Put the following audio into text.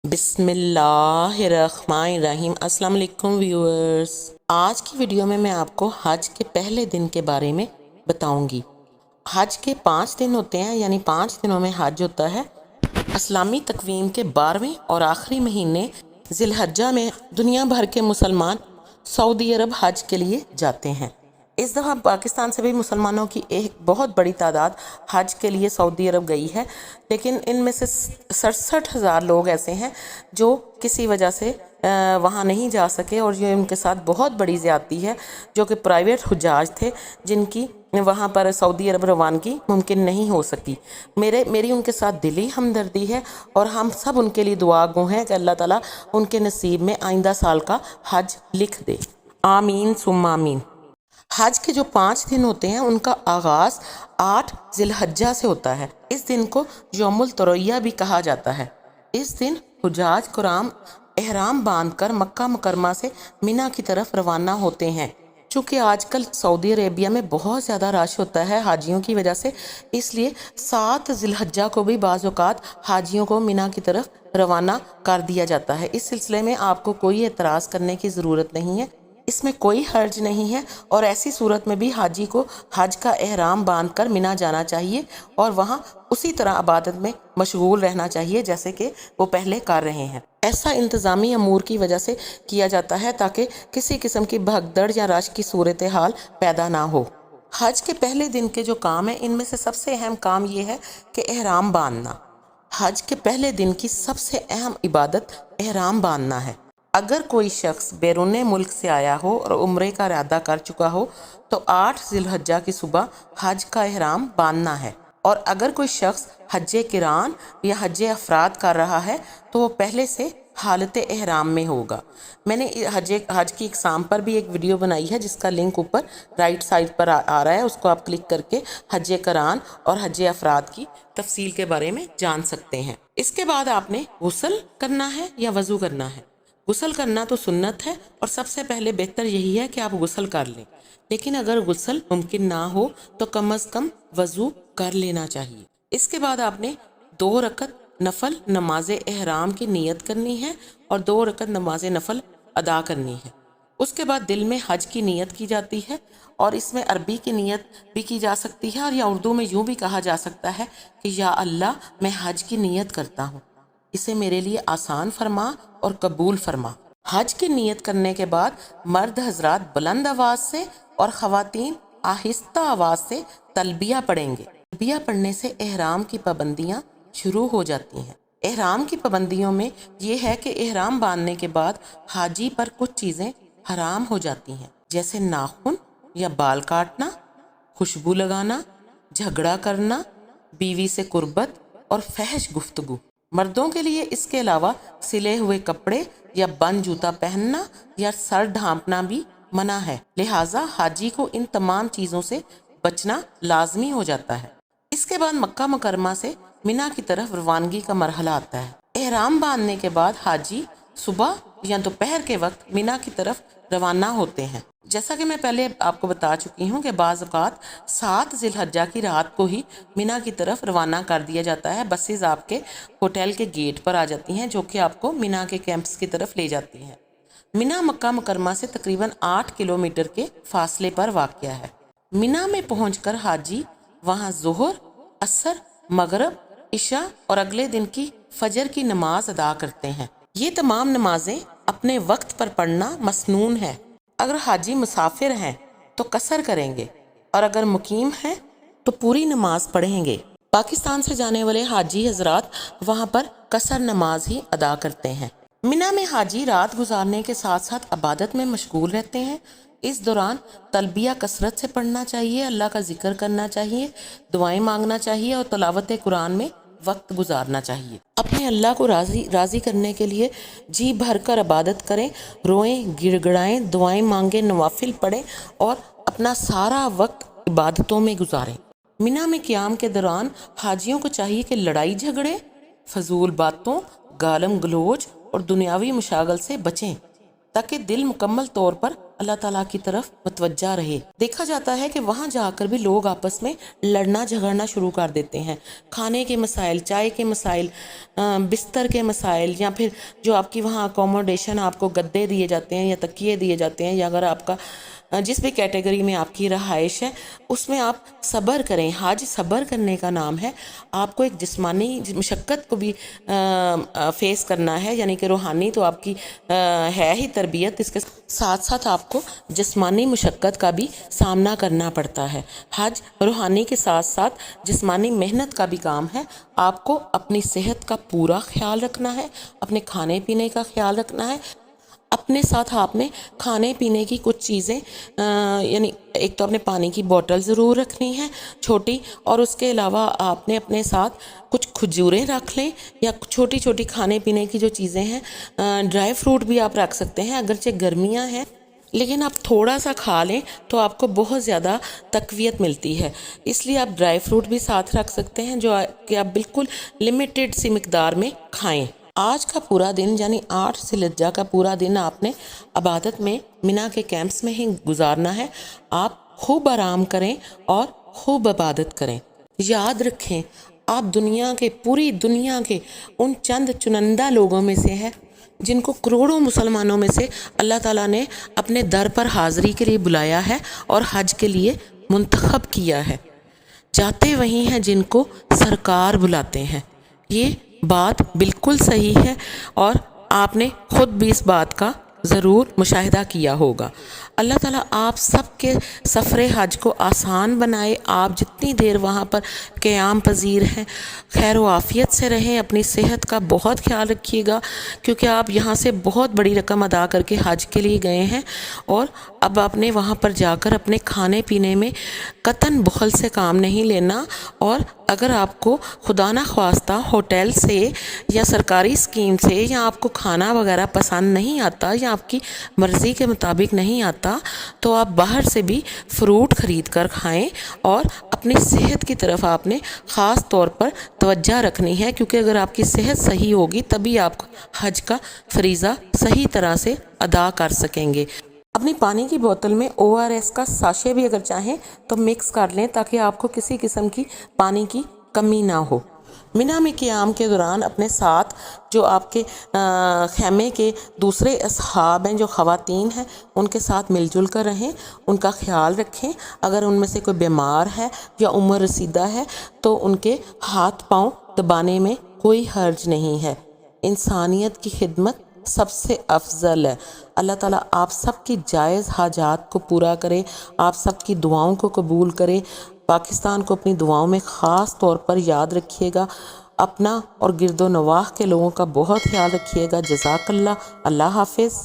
بسم اللہ الرحمن الرحیم۔ السلام علیکم ویورز، آج کی ویڈیو میں آپ کو حج کے پہلے دن کے بارے میں بتاؤں گی۔ حج کے 5 دن ہوتے ہیں، یعنی 5 دنوں میں حج ہوتا ہے۔ اسلامی تقویم کے 12ویں اور آخری مہینے ذی الحجہ میں دنیا بھر کے مسلمان سعودی عرب حج کے لیے جاتے ہیں۔ اس دفعہ پاکستان سے بھی مسلمانوں کی ایک بہت بڑی تعداد حج کے لیے سعودی عرب گئی ہے، لیکن ان میں سے 67,000 لوگ ایسے ہیں جو کسی وجہ سے وہاں نہیں جا سکے، اور یہ ان کے ساتھ بہت بڑی زیادتی ہے، جو کہ پرائیویٹ حجاج تھے جن کی وہاں پر سعودی عرب روانگی ممکن نہیں ہو سکی۔ میری ان کے ساتھ دلی ہمدردی ہے، اور ہم سب ان کے لیے دعا گو ہیں کہ اللہ تعالیٰ ان کے نصیب میں آئندہ سال کا حج لکھ دے، آمین ثم آمین۔ حج کے جو 5 دن ہوتے ہیں ان کا آغاز 8 ذی الحجہ سے ہوتا ہے۔ اس دن کو یوم الترویہ بھی کہا جاتا ہے۔ اس دن حجاج کرام احرام باندھ کر مکہ مکرمہ سے مینا کی طرف روانہ ہوتے ہیں۔ چونکہ آج کل سعودی عربیہ میں بہت زیادہ رش ہوتا ہے حاجیوں کی وجہ سے، اس لیے 7 ذی الحجہ کو بھی بعض اوقات حاجیوں کو مینا کی طرف روانہ کر دیا جاتا ہے۔ اس سلسلے میں آپ کو کوئی اعتراض کرنے کی ضرورت نہیں ہے، اس میں کوئی حرج نہیں ہے، اور ایسی صورت میں بھی حاجی کو حج کا احرام باندھ کر مینا جانا چاہیے اور وہاں اسی طرح عبادت میں مشغول رہنا چاہیے جیسے کہ وہ پہلے کر رہے ہیں۔ ایسا انتظامی امور کی وجہ سے کیا جاتا ہے تاکہ کسی قسم کی بھگدڑ یا رش کی صورتحال پیدا نہ ہو۔ حج کے پہلے دن کے جو کام ہیں ان میں سے سب سے اہم کام یہ ہے کہ احرام باندھنا۔ حج کے پہلے دن کی سب سے اہم عبادت احرام باندھنا ہے۔ اگر کوئی شخص بیرون ملک سے آیا ہو اور عمرے کا ارادہ کر چکا ہو تو 8 ذی الحجہ کی صبح حج کا احرام باندھنا ہے، اور اگر کوئی شخص حج قران یا حج افراد کر رہا ہے تو وہ پہلے سے حالت احرام میں ہوگا۔ میں نے حج کی اقسام پر بھی ایک ویڈیو بنائی ہے جس کا لنک اوپر رائٹ سائڈ پر آ رہا ہے، اس کو آپ کلک کر کے حج قران اور حج افراد کی تفصیل کے بارے میں جان سکتے ہیں۔ اس کے بعد آپ نے غسل کرنا ہے یا وضو کرنا ہے۔ غسل کرنا تو سنت ہے، اور سب سے پہلے بہتر یہی ہے کہ آپ غسل کر لیں، لیکن اگر غسل ممکن نہ ہو تو کم از کم وضو کر لینا چاہیے۔ اس کے بعد آپ نے 2 رکعت نفل نماز احرام کی نیت کرنی ہے اور 2 رکعت نماز نفل ادا کرنی ہے۔ اس کے بعد دل میں حج کی نیت کی جاتی ہے، اور اس میں عربی کی نیت بھی کی جا سکتی ہے، اور یا اردو میں یوں بھی کہا جا سکتا ہے کہ یا اللہ میں حج کی نیت کرتا ہوں، اسے میرے لیے آسان فرما اور قبول فرما۔ حج کی نیت کرنے کے بعد مرد حضرات بلند آواز سے اور خواتین آہستہ آواز سے تلبیہ پڑھیں گے۔ تلبیہ پڑھنے سے احرام کی پابندیاں شروع ہو جاتی ہیں۔ احرام کی پابندیوں میں یہ ہے کہ احرام باندھنے کے بعد حاجی پر کچھ چیزیں حرام ہو جاتی ہیں، جیسے ناخن یا بال کاٹنا، خوشبو لگانا، جھگڑا کرنا، بیوی سے قربت اور فحش گفتگو۔ مردوں کے لیے اس کے علاوہ سلے ہوئے کپڑے یا بند جوتا پہننا یا سر ڈھانپنا بھی منع ہے، لہٰذا حاجی کو ان تمام چیزوں سے بچنا لازمی ہو جاتا ہے۔ اس کے بعد مکہ مکرمہ سے مینا کی طرف روانگی کا مرحلہ آتا ہے۔ احرام باندھنے کے بعد حاجی صبح یا دوپہر کے وقت مینا کی طرف روانہ ہوتے ہیں۔ جیسا کہ میں پہلے آپ کو بتا چکی ہوں کہ بعض اوقات 7 ذی الحجہ کی رات کو ہی مینا کی طرف روانہ کر دیا جاتا ہے۔ بسیز آپ کے ہوٹل کے گیٹ پر آ جاتی ہیں جو کہ آپ کو مینا کے کیمپس کی طرف لے جاتی ہیں۔ مینا مکہ مکرمہ سے تقریباً 8 کلومیٹر کے فاصلے پر واقع ہے۔ مینا میں پہنچ کر حاجی وہاں ظہر، عصر، مغرب، عشاء اور اگلے دن کی فجر کی نماز ادا کرتے ہیں۔ یہ تمام نمازیں اپنے وقت پر پڑھنا مسنون ہے۔ اگر حاجی مسافر ہیں تو قصر کریں گے، اور اگر مقیم ہیں تو پوری نماز پڑھیں گے۔ پاکستان سے جانے والے حاجی حضرات وہاں پر قصر نماز ہی ادا کرتے ہیں۔ مینا میں حاجی رات گزارنے کے ساتھ ساتھ عبادت میں مشغول رہتے ہیں۔ اس دوران تلبیہ کثرت سے پڑھنا چاہیے، اللہ کا ذکر کرنا چاہیے، دعائیں مانگنا چاہیے اور تلاوت قرآن میں وقت گزارنا چاہیے۔ اپنے اللہ کو راضی کرنے کے لیے جی بھر کر عبادت کریں، روئیں، گڑ گڑائیں، دعائیں مانگیں، نوافل پڑھیں اور اپنا سارا وقت عبادتوں میں گزاریں۔ مینا میں قیام کے دوران حاجیوں کو چاہیے کہ لڑائی جھگڑے، فضول باتوں، گالم گلوچ اور دنیاوی مشاغل سے بچیں، تاکہ دل مکمل طور پر اللہ تعالیٰ کی طرف متوجہ رہے۔ دیکھا جاتا ہے کہ وہاں جا کر بھی لوگ آپس میں لڑنا جھگڑنا شروع کر دیتے ہیں، کھانے کے مسائل، چائے کے مسائل، بستر کے مسائل، یا پھر جو آپ کی وہاں اکوموڈیشن آپ کو گدے دیے جاتے ہیں یا تکیے دیے جاتے ہیں، یا اگر آپ کا جس بھی کیٹیگری میں آپ کی رہائش ہے اس میں آپ صبر کریں۔ حج صبر کرنے کا نام ہے۔ آپ کو ایک جسمانی مشقت کو بھی فیس کرنا ہے، یعنی کہ روحانی تو آپ کی ہے ہی تربیت، اس کے ساتھ ساتھ آپ کو جسمانی مشقت کا بھی سامنا کرنا پڑتا ہے۔ حج روحانی کے ساتھ ساتھ جسمانی محنت کا بھی کام ہے۔ آپ کو اپنی صحت کا پورا خیال رکھنا ہے، اپنے کھانے پینے کا خیال رکھنا ہے۔ اپنے ساتھ آپ نے کھانے پینے کی کچھ چیزیں یعنی ایک تو اپنے پانی کی بوٹل ضرور رکھنی ہے چھوٹی، اور اس کے علاوہ آپ نے اپنے ساتھ کچھ کھجوریں رکھ لیں، یا چھوٹی چھوٹی کھانے پینے کی جو چیزیں ہیں، ڈرائی فروٹ بھی آپ رکھ سکتے ہیں۔ اگرچہ گرمیاں ہیں لیکن آپ تھوڑا سا کھا لیں تو آپ کو بہت زیادہ تقویت ملتی ہے، اس لیے آپ ڈرائی فروٹ بھی ساتھ رکھ سکتے ہیں جو کہ آپ بالکل لمیٹڈ سی مقدار میں کھائیں۔ آج کا پورا دن یعنی 8 ذی الحجہ کا پورا دن آپ نے عبادت میں مینا کے کیمپس میں ہی گزارنا ہے۔ آپ خوب آرام کریں اور خوب عبادت کریں۔ یاد رکھیں آپ پوری دنیا کے ان چند چنندہ لوگوں میں سے ہیں جن کو کروڑوں مسلمانوں میں سے اللہ تعالیٰ نے اپنے در پر حاضری کے لیے بلایا ہے اور حج کے لیے منتخب کیا ہے۔ جاتے وہی ہیں جن کو سرکار بلاتے ہیں۔ یہ بات بالکل صحیح ہے اور آپ نے خود بھی اس بات کا ضرور مشاہدہ کیا ہوگا۔ اللہ تعالیٰ آپ سب کے سفر حج کو آسان بنائے۔ آپ جتنی دیر وہاں پر قیام پذیر ہیں خیر و عافیت سے رہیں۔ اپنی صحت کا بہت خیال رکھیے گا کیونکہ آپ یہاں سے بہت بڑی رقم ادا کر کے حج کے لیے گئے ہیں، اور اب آپ نے وہاں پر جا کر اپنے کھانے پینے میں قطعاً بخل سے کام نہیں لینا، اور اگر آپ کو خدا نخواستہ ہوٹل سے یا سرکاری اسکیم سے یا آپ کو کھانا وغیرہ پسند نہیں آتا یا آپ کی مرضی کے مطابق نہیں آتا تو آپ باہر سے بھی فروٹ خرید کر کھائیں، اور اپنی صحت کی طرف آپ نے خاص طور پر توجہ رکھنی ہے، کیونکہ اگر آپ کی صحت صحیح ہوگی تبھی آپ حج کا فریضہ صحیح طرح سے ادا کر سکیں گے۔ اپنی پانی کی بوتل میں ORS کا ساشے بھی اگر چاہیں تو مکس کر لیں تاکہ آپ کو کسی قسم کی پانی کی کمی نہ ہو۔ مینا میں قیام کے دوران اپنے ساتھ جو آپ کے خیمے کے دوسرے اصحاب ہیں جو خواتین ہیں ان کے ساتھ مل جل کر رہیں، ان کا خیال رکھیں۔ اگر ان میں سے کوئی بیمار ہے یا عمر رسیدہ ہے تو ان کے ہاتھ پاؤں دبانے میں کوئی حرج نہیں ہے۔ انسانیت کی خدمت سب سے افضل ہے۔ اللہ تعالیٰ آپ سب کی جائز حاجات کو پورا کرے، آپ سب کی دعاؤں کو قبول کرے۔ پاکستان کو اپنی دعاؤں میں خاص طور پر یاد رکھیے گا۔ اپنا اور گرد و نواح کے لوگوں کا بہت خیال رکھیے گا۔ جزاک اللہ۔ اللہ حافظ۔